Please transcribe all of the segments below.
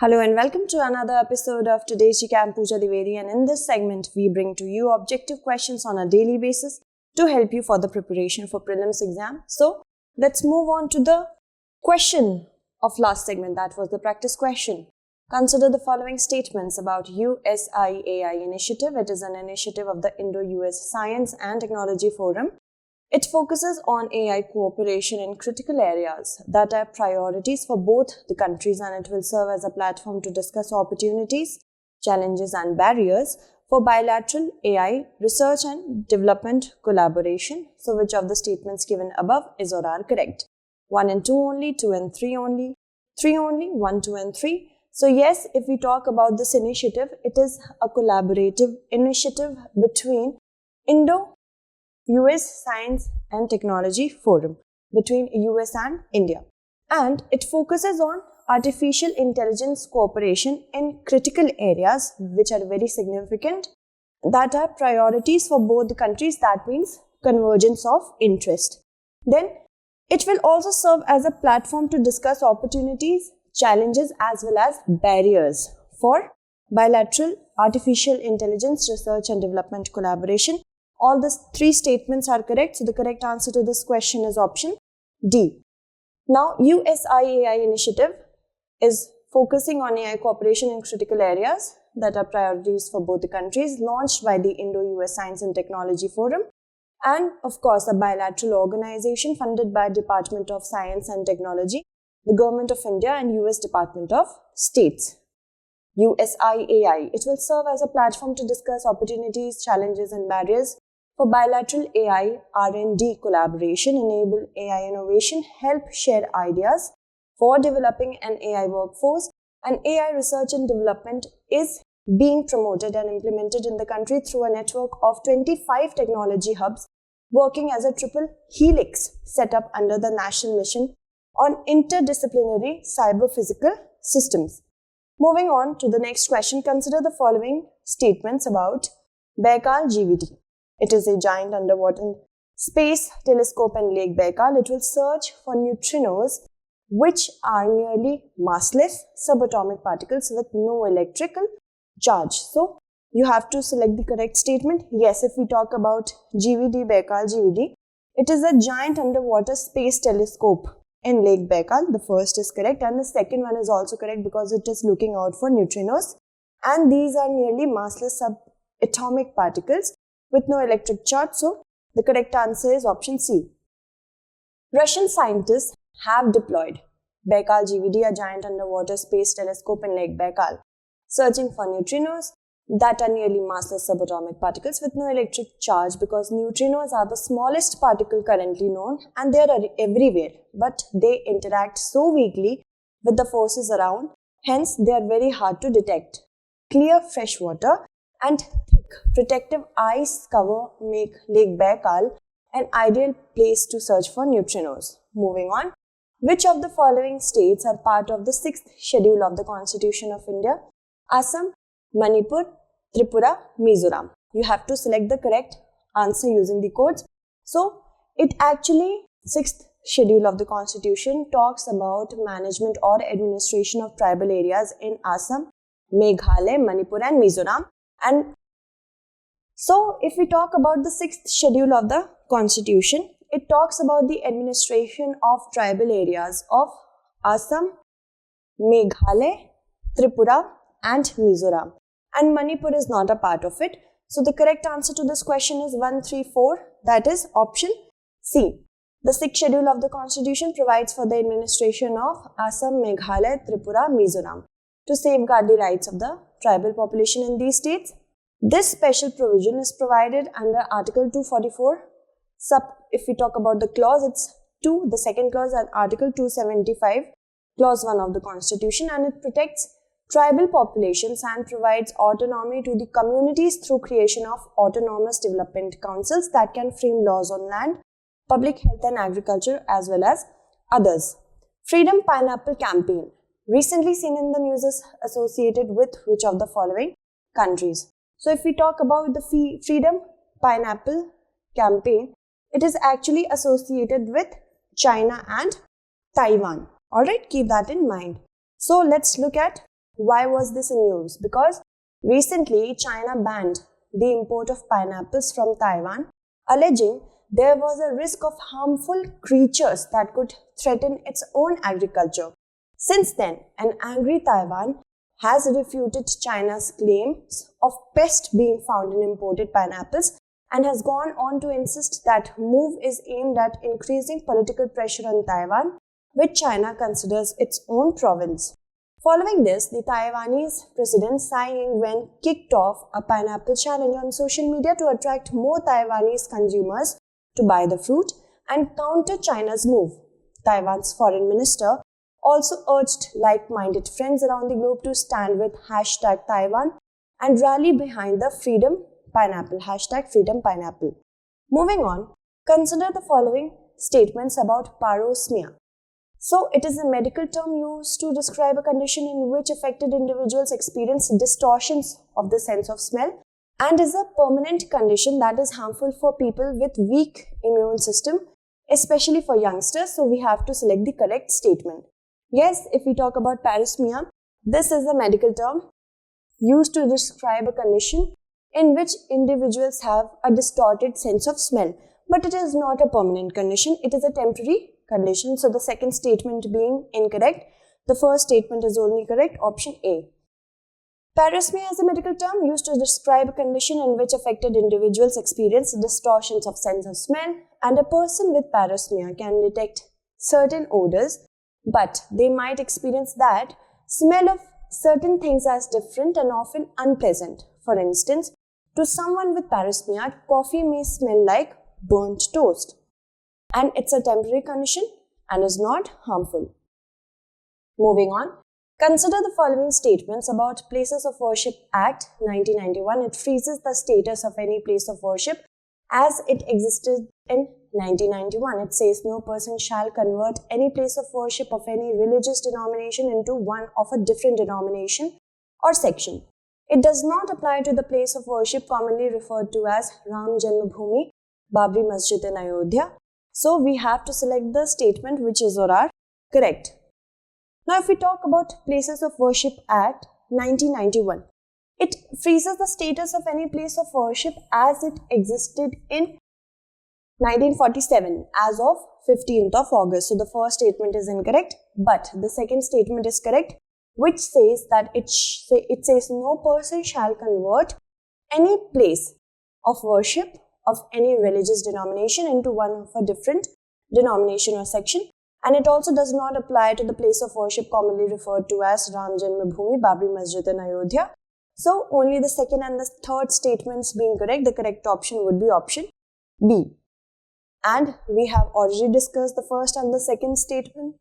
Hello and welcome to another episode of Drishti IAS, and in this segment we bring to you objective questions on a daily basis to help you for the preparation for Prelims Exam. So let's move on to the question of last segment, that was the practice question. Consider the following statements about USIAI initiative. It is an initiative of the Indo-US Science and Technology Forum. It focuses on AI cooperation in critical areas that are priorities for both the countries, and it will serve as a platform to discuss opportunities, challenges and barriers for bilateral AI research and development collaboration. So which of the statements given above is or are correct? 1 and 2 only, 2 and 3 only, 3 only, 1, 2 and 3. So yes, if we talk about this initiative, it is a collaborative initiative between Indo-US Science and Technology Forum, between US and India. And it focuses on artificial intelligence cooperation in critical areas which are very significant, that are priorities for both the countries. That means convergence of interest. Then it will also serve as a platform to discuss opportunities, challenges as well as barriers for bilateral artificial intelligence research and development collaboration. All these three statements are correct. So the correct answer to this question is option D. Now, USIAI initiative is focusing on AI cooperation in critical areas that are priorities for both the countries, launched by the Indo-US Science and Technology Forum, and of course a bilateral organization funded by Department of Science and Technology, the Government of India and US Department of States. USIAI. It will serve as a platform to discuss opportunities, challenges and barriers for bilateral AI R&D collaboration, enable AI innovation, help share ideas for developing an AI workforce, and AI research and development is being promoted and implemented in the country through a network of 25 technology hubs working as a triple helix set up under the National Mission on Interdisciplinary Cyber-Physical Systems. Moving on to the next question, consider the following statements about Baikal-GVD. It is a giant underwater space telescope in Lake Baikal. It will search for neutrinos, which are nearly massless subatomic particles with no electrical charge. So you have to select the correct statement. Yes, if we talk about GVD, Baikal-GVD, it is a giant underwater space telescope in Lake Baikal. The first is correct and the second one is also correct because it is looking out for neutrinos, and these are nearly massless subatomic particles with no electric charge. So the correct answer is option C. Russian scientists have deployed Baikal-GVD, a giant underwater space telescope in Lake Baikal, searching for neutrinos that are nearly massless subatomic particles with no electric charge, because neutrinos are the smallest particle currently known and they are everywhere, but they interact so weakly with the forces around, hence they are very hard to detect. Clear fresh water and thick protective ice cover make Lake Baikal an ideal place to search for neutrinos. Moving on, which of the following states are part of the 6th schedule of the Constitution of India? Assam, Manipur, Tripura, Mizoram. You have to select the correct answer using the codes. So it actually 6th schedule of the Constitution talks about management or administration of tribal areas in Assam, Meghalaya, Manipur and Mizoram. And so if we talk about the 6th schedule of the Constitution, it talks about the administration of tribal areas of Assam, Meghalaya, Tripura and Mizoram. And Manipur is not a part of it. So the correct answer to this question is 1, 3, 4. That is option C. The 6th schedule of the Constitution provides for the administration of Assam, Meghalaya, Tripura, Mizoram to safeguard the rights of the tribal population in these states. This special provision is provided under Article 244. If we talk about the clause, it's 2, the second clause, and Article 275, clause 1 of the Constitution, and it protects tribal populations and provides autonomy to the communities through creation of autonomous development councils that can frame laws on land, public health and agriculture as well as others. Freedom Pineapple Campaign, recently seen in the news, is associated with which of the following countries? So if we talk about the Freedom Pineapple Campaign, it is actually associated with China and Taiwan. Alright, keep that in mind. So let's look at Why was this in news? Because recently China banned the import of pineapples from Taiwan, alleging there was a risk of harmful creatures that could threaten its own agriculture. Since then, an angry Taiwan has refuted China's claims of pests being found in imported pineapples and has gone on to insist that move is aimed at increasing political pressure on Taiwan, which China considers its own province. Following this, the Taiwanese president Tsai Ing-wen kicked off a pineapple challenge on social media to attract more Taiwanese consumers to buy the fruit and counter China's move. Taiwan's foreign minister also urged like-minded friends around the globe to stand with #Taiwan and rally behind the Freedom Pineapple, #Freedom Pineapple. Moving on, consider the following statements about parosmia. So, it is a medical term used to describe a condition in which affected individuals experience distortions of the sense of smell and is a permanent condition that is harmful for people with weak immune system, especially for youngsters. So, we have to select the correct statement. Yes, if we talk about parosmia, this is a medical term used to describe a condition in which individuals have a distorted sense of smell. But it is not a permanent condition, it is a temporary condition. So the second statement being incorrect, the first statement is only correct, option A. Parosmia is a medical term used to describe a condition in which affected individuals experience distortions of sense of smell, and a person with parosmia can detect certain odors, but they might experience that smell of certain things as different and often unpleasant. For instance, to someone with parosmia, coffee may smell like burnt toast, and it's a temporary condition and is not harmful. Moving on, consider the following statements about Places of Worship Act 1991. It freezes the status of any place of worship as it existed in 1991. It says no person shall convert any place of worship of any religious denomination into one of a different denomination or section. It does not apply to the place of worship commonly referred to as Ram Janmabhoomi, Babri Masjid in Ayodhya. So we have to select the statement which is or are correct. Now if we talk about Places of Worship Act 1991, it freezes the status of any place of worship as it existed in 1947 as of 15th of August. So the first statement is incorrect, but the second statement is correct, which says that it says no person shall convert any place of worship of any religious denomination into one of a different denomination or section, and it also does not apply to the place of worship commonly referred to as Ram Janmabhoomi, Babri Masjid in Ayodhya. So only the second and the third statements being correct, the correct option would be option B. And we have already discussed the first and the second statement,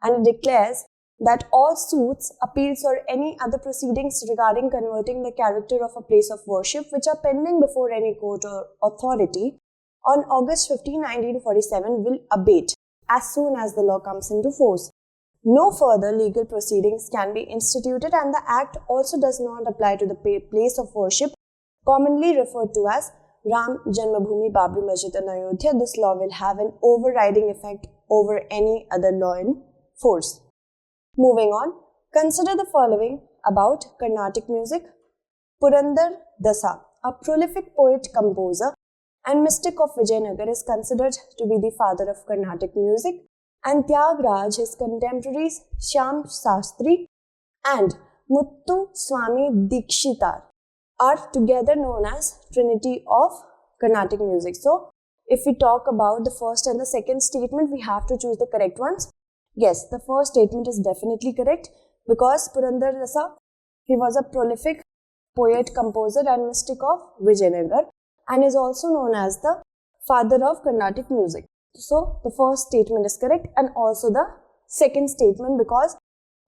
and it declares that all suits, appeals or any other proceedings regarding converting the character of a place of worship which are pending before any court or authority on August 15, 1947 will abate as soon as the law comes into force. No further legal proceedings can be instituted, and the Act also does not apply to the place of worship commonly referred to as Ram Janmabhoomi, Babri Masjid in Ayodhya. This law will have an overriding effect over any other law in force. Moving on, consider the following about Carnatic music. Purandar Dasa, a prolific poet, composer and mystic of Vijayanagar, is considered to be the father of Carnatic music, and Tyagaraja, his contemporaries Shyam Shastri and Muttu Swami Dikshitar, are together known as Trinity of Carnatic music. So, if we talk about the first and the second statement, we have to choose the correct ones. Yes, the first statement is definitely correct because Purandar Dasa, he was a prolific poet, composer and mystic of Vijayanagar and is also known as the father of Carnatic music. So, the first statement is correct, and also the second statement, because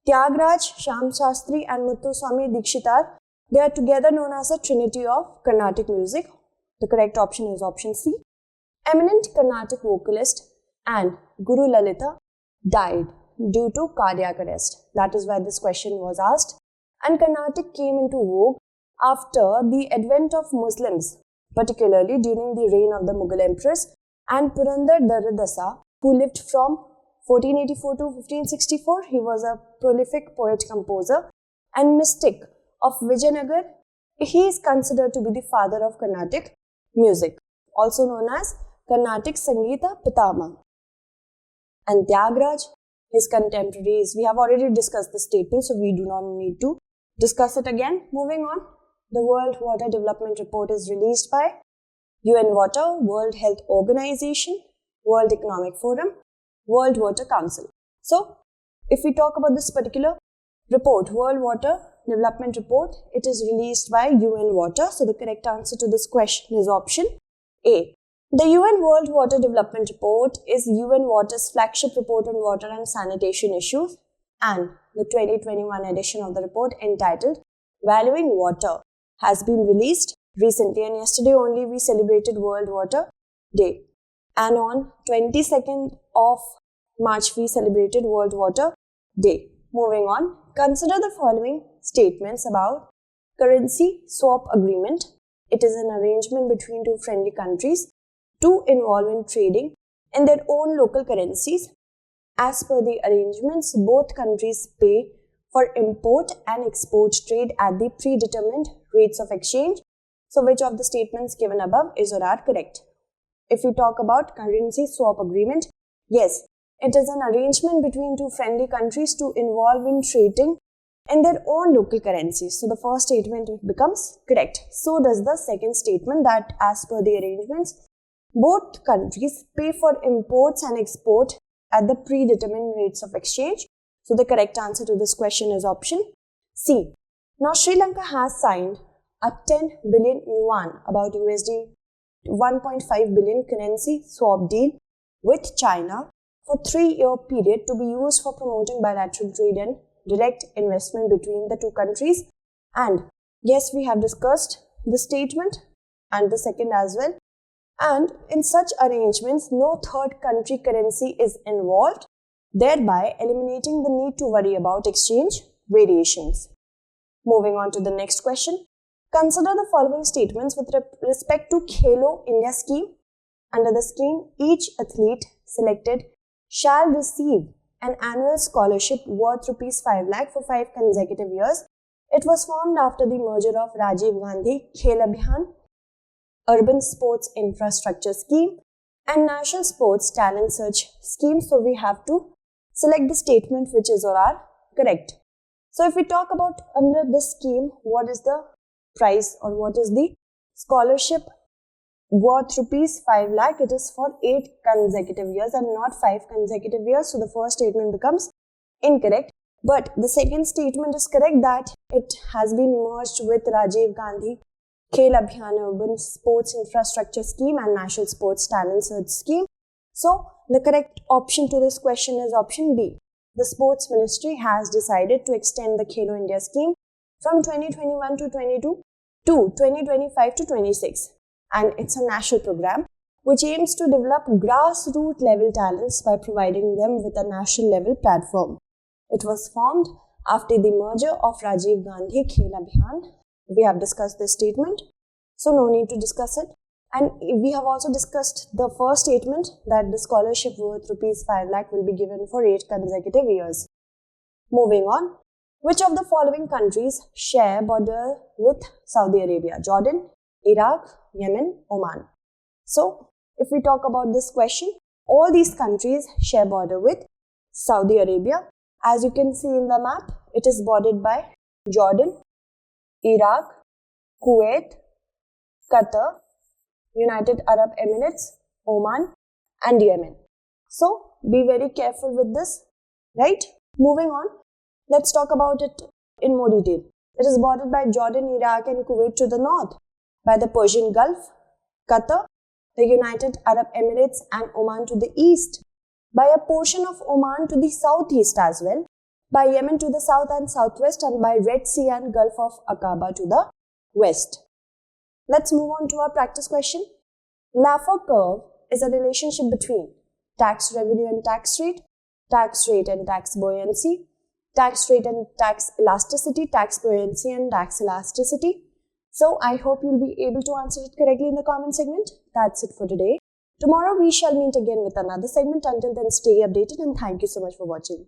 Tyagaraja, Shyam Shastri and Muttu Swami Dikshitar, they are together known as a trinity of Carnatic music. The correct option is option C. Eminent Carnatic vocalist and Guru Lalita died due to cardiac arrest. That is why this question was asked. And Carnatic came into vogue after the advent of Muslims, particularly during the reign of the Mughal empress, and Purandar Dasa, who lived from 1484 to 1564, he was a prolific poet-composer and mystic of Vijayanagar. He is considered to be the father of Carnatic music, also known as Carnatic Sangeeta Pitama. And Tyagraj, his contemporaries, we have already discussed the statement, so we do not need to discuss it again. Moving on, the World Water Development Report is released by UN Water, World Health Organization, World Economic Forum, World Water Council. So, if we talk about this particular report, World Water Development Report, it is released by UN Water. So, the correct answer to this question is option A. The UN World Water Development Report is UN Water's flagship report on water and sanitation issues, and the 2021 edition of the report entitled Valuing Water has been released recently, and yesterday only we celebrated World Water Day, and on 22nd of March we celebrated World Water Day. Moving on, consider the following statements about currency swap agreement. It is an arrangement between two friendly countries to involve in trading in their own local currencies. As per the arrangements, both countries pay for import and export trade at the predetermined rates of exchange. So, which of the statements given above is or are correct? If we talk about currency swap agreement, yes, it is an arrangement between two friendly countries to involve in trading in their own local currencies. So, the first statement becomes correct. So does the second statement, that as per the arrangements, both countries pay for imports and export at the predetermined rates of exchange. So the correct answer to this question is option C. Now Sri Lanka has signed a 10 billion yuan, about USD 1.5 billion currency swap deal with China for 3-year period to be used for promoting bilateral trade and direct investment between the two countries. And yes, we have discussed the statement and the second as well. And in such arrangements, no third country currency is involved, thereby eliminating the need to worry about exchange variations. Moving on to the next question. Consider the following statements with respect to Khelo India scheme. Under the scheme, each athlete selected shall receive an annual scholarship worth Rs 5 lakh for 5 consecutive years. It was formed after the merger of Rajiv Gandhi Khel Abhiyan Urban Sports Infrastructure Scheme and National Sports Talent Search Scheme. So we have to select the statement which is or are correct. So if we talk about under this scheme, what is the price or what is the scholarship worth Rs 5 lakh? It is for 8 consecutive years and not 5 consecutive years. So the first statement becomes incorrect. But the second statement is correct, that it has been merged with Rajiv Gandhi Khel Abhiyan Urban Sports Infrastructure Scheme and National Sports Talent Search Scheme. So, the correct option to this question is option B. The Sports Ministry has decided to extend the Khelo India scheme from 2021 to 22 to 2025 to 26. And it's a national program which aims to develop grassroots level talents by providing them with a national level platform. It was formed after the merger of Rajiv Gandhi Khel Abhiyan. We have discussed this statement, so no need to discuss it. And we have also discussed the first statement, that the scholarship worth Rs 5 lakh will be given for 8 consecutive years. Moving on, which of the following countries share border with Saudi Arabia? Jordan, Iraq, Yemen, Oman. So, if we talk about this question, all these countries share border with Saudi Arabia. As you can see in the map, it is bordered by Jordan, Iraq, Kuwait, Qatar, United Arab Emirates, Oman and Yemen. So, be very careful with this, right? Moving on, let's talk about it in more detail. It is bordered by Jordan, Iraq and Kuwait to the north, by the Persian Gulf, Qatar, the United Arab Emirates and Oman to the east, by a portion of Oman to the southeast as well, by Yemen to the south and southwest, and by Red Sea and Gulf of Aqaba to the west. Let's move on to our practice question. Laffer curve is a relationship between tax revenue and tax rate and tax buoyancy, tax rate and tax elasticity, tax buoyancy and tax elasticity. So I hope you'll be able to answer it correctly in the comment segment. That's it for today. Tomorrow we shall meet again with another segment. Until then, stay updated and thank you so much for watching.